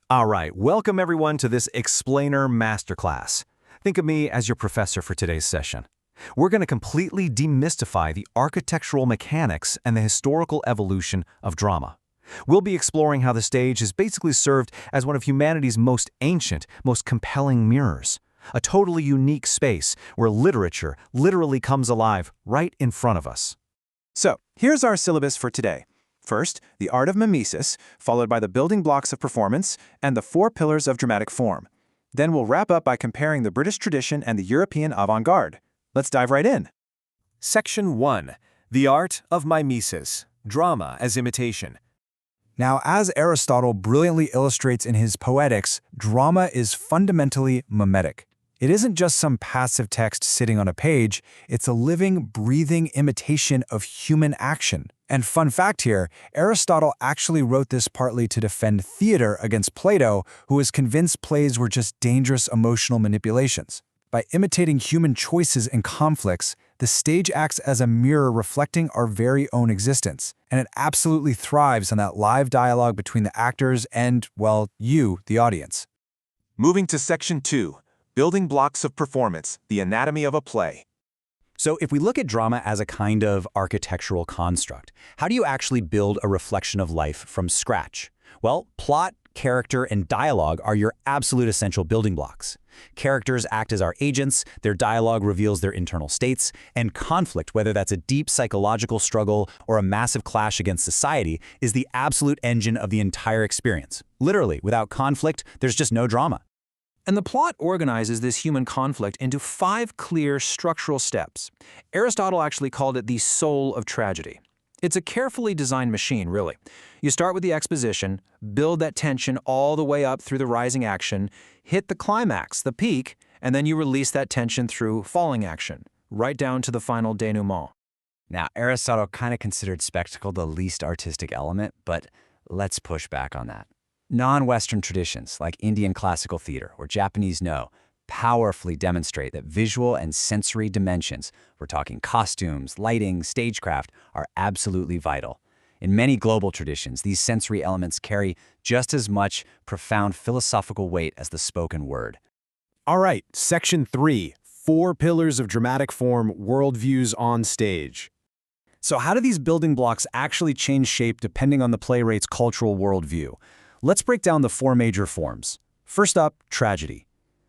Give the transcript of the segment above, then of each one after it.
All right, welcome everyone to this Explainer Masterclass. Think of me as your professor for today's session. We're going to completely demystify the architectural mechanics and the historical evolution of drama. We'll be exploring how the stage has basically served as one of humanity's most ancient, most compelling mirrors. A totally unique space where literature literally comes alive right in front of us. So, here's our syllabus for today. First, the art of mimesis, followed by the building blocks of performance and the 4 pillars of dramatic form. Then we'll wrap up by comparing the British tradition and the European avant-garde. Let's dive right in. Section 1. The art of mimesis, drama as imitation. Now, as Aristotle brilliantly illustrates in his Poetics, drama is fundamentally mimetic. It isn't just some passive text sitting on a page, it's a living, breathing imitation of human action. And fun fact here, Aristotle actually wrote this partly to defend theater against Plato, who was convinced plays were just dangerous emotional manipulations. By imitating human choices and conflicts, the stage acts as a mirror reflecting our very own existence, and it absolutely thrives on that live dialogue between the actors and, well, you, the audience. Moving to Section 2. Building blocks of performance, the anatomy of a play. So if we look at drama as a kind of architectural construct, how do you actually build a reflection of life from scratch? Well, plot, character, and dialogue are your absolute essential building blocks. Characters act as our agents, their dialogue reveals their internal states, and conflict, whether that's a deep psychological struggle or a massive clash against society, is the absolute engine of the entire experience. Literally, without conflict, there's just no drama. And the plot organizes this human conflict into 5 clear structural steps. Aristotle actually called it the soul of tragedy. It's a carefully designed machine, really. You start with the exposition, build that tension all the way up through the rising action, hit the climax, the peak, and then you release that tension through falling action, right down to the final denouement. Now, Aristotle kind of considered spectacle the least artistic element, but let's push back on that. Non-Western traditions, like Indian classical theater or Japanese Noh, powerfully demonstrate that visual and sensory dimensions, we're talking costumes, lighting, stagecraft, are absolutely vital. In many global traditions, these sensory elements carry just as much profound philosophical weight as the spoken word. All right, Section 3. 4 pillars of dramatic form, worldviews on stage. So how do these building blocks actually change shape depending on the playwright's cultural worldview? Let's break down the 4 major forms. First up, tragedy.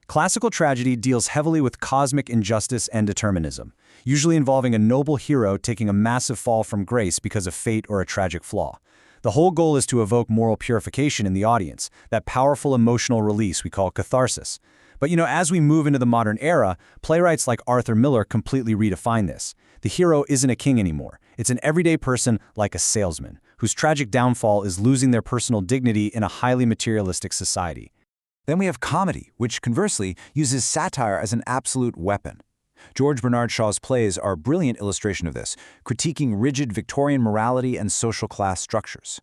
Classical tragedy deals heavily with cosmic injustice and determinism, usually involving a noble hero taking a massive fall from grace because of fate or a tragic flaw. The whole goal is to evoke moral purification in the audience, that powerful emotional release we call catharsis. But as we move into the modern era, playwrights like Arthur Miller completely redefine this. The hero isn't a king anymore. It's an everyday person like a salesman, whose tragic downfall is losing their personal dignity in a highly materialistic society. Then we have comedy, which conversely uses satire as an absolute weapon. George Bernard Shaw's plays are a brilliant illustration of this, critiquing rigid Victorian morality and social class structures.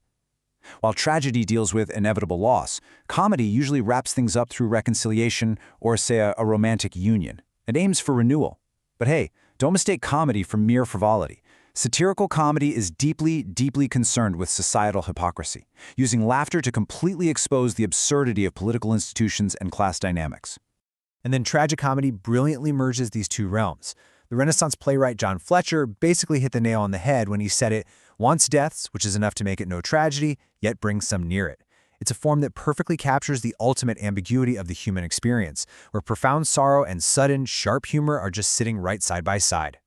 While tragedy deals with inevitable loss, comedy usually wraps things up through reconciliation or, say, a romantic union. It aims for renewal. But hey, don't mistake comedy for mere frivolity. Satirical comedy is deeply, deeply concerned with societal hypocrisy, using laughter to completely expose the absurdity of political institutions and class dynamics. And then tragicomedy brilliantly merges these 2 realms. The Renaissance playwright John Fletcher basically hit the nail on the head when he said it wants deaths, which is enough to make it no tragedy, yet brings some near it. It's a form that perfectly captures the ultimate ambiguity of the human experience, where profound sorrow and sudden, sharp humor are just sitting right side by side.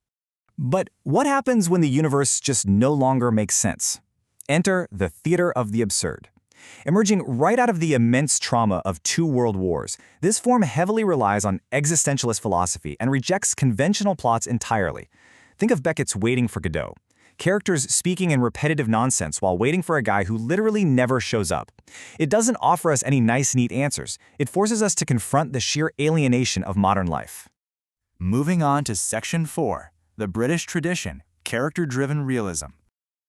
But what happens when the universe just no longer makes sense? Enter the theater of the absurd. Emerging right out of the immense trauma of 2 world wars, this form heavily relies on existentialist philosophy and rejects conventional plots entirely. Think of Beckett's Waiting for Godot. Characters speaking in repetitive nonsense while waiting for a guy who literally never shows up. It doesn't offer us any nice, neat answers. It forces us to confront the sheer alienation of modern life. Moving on to Section 4. The British tradition, character-driven realism.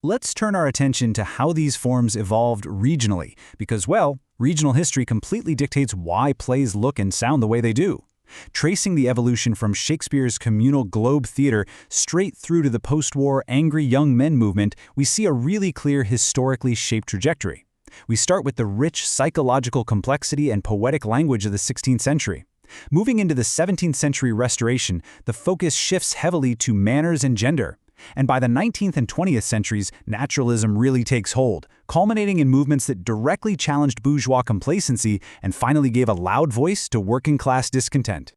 Let's turn our attention to how these forms evolved regionally, because, well, regional history completely dictates why plays look and sound the way they do. Tracing the evolution from Shakespeare's communal globe theater straight through to the post-war angry young men movement, we see a really clear historically shaped trajectory. We start with the rich psychological complexity and poetic language of the 16th century. Moving into the 17th century Restoration, the focus shifts heavily to manners and gender. And by the 19th and 20th centuries, naturalism really takes hold, culminating in movements that directly challenged bourgeois complacency and finally gave a loud voice to working-class discontent.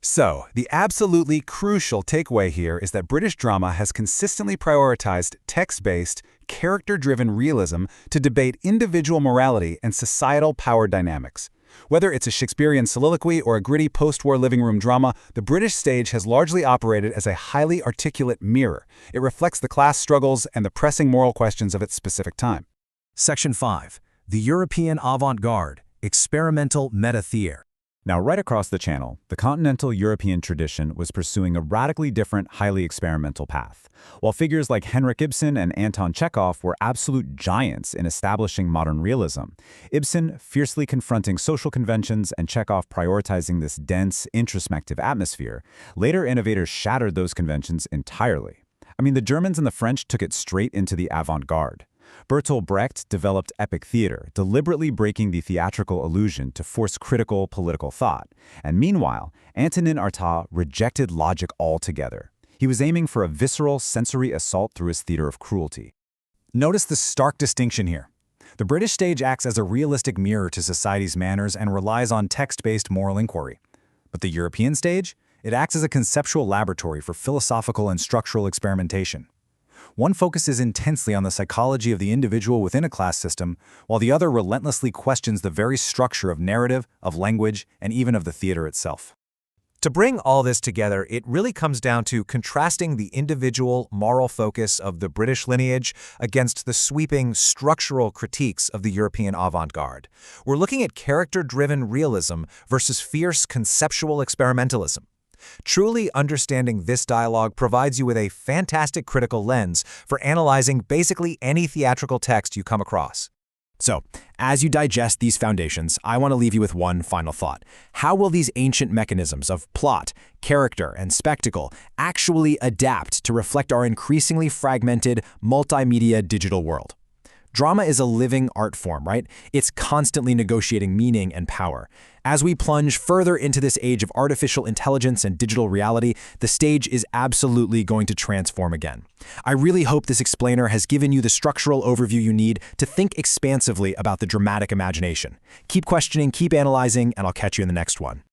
So, the absolutely crucial takeaway here is that British drama has consistently prioritized text-based, character-driven realism to debate individual morality and societal power dynamics. Whether it's a Shakespearean soliloquy or a gritty post-war living room drama, the British stage has largely operated as a highly articulate mirror. It reflects the class struggles and the pressing moral questions of its specific time. Section 5. The European Avant-Garde, Experimental Meta-Theatre. Now, right across the channel, the continental European tradition was pursuing a radically different, highly experimental path. While figures like Henrik Ibsen and Anton Chekhov were absolute giants in establishing modern realism, Ibsen fiercely confronting social conventions and Chekhov prioritizing this dense, introspective atmosphere, later innovators shattered those conventions entirely. I mean, the Germans and the French took it straight into the avant-garde. Bertolt Brecht developed epic theater, deliberately breaking the theatrical illusion to force critical political thought. And meanwhile, Antonin Artaud rejected logic altogether. He was aiming for a visceral, sensory assault through his theater of cruelty. Notice the stark distinction here. The British stage acts as a realistic mirror to society's manners and relies on text-based moral inquiry. But the European stage? It acts as a conceptual laboratory for philosophical and structural experimentation. One focuses intensely on the psychology of the individual within a class system, while the other relentlessly questions the very structure of narrative, of language, and even of the theater itself. To bring all this together, it really comes down to contrasting the individual moral focus of the British lineage against the sweeping structural critiques of the European avant-garde. We're looking at character-driven realism versus fierce conceptual experimentalism. Truly understanding this dialogue provides you with a fantastic critical lens for analyzing basically any theatrical text you come across. So, as you digest these foundations, I want to leave you with one final thought. How will these ancient mechanisms of plot, character, and spectacle actually adapt to reflect our increasingly fragmented, multimedia digital world? Drama is a living art form, right? It's constantly negotiating meaning and power. As we plunge further into this age of artificial intelligence and digital reality, the stage is absolutely going to transform again. I really hope this explainer has given you the structural overview you need to think expansively about the dramatic imagination. Keep questioning, keep analyzing, and I'll catch you in the next one.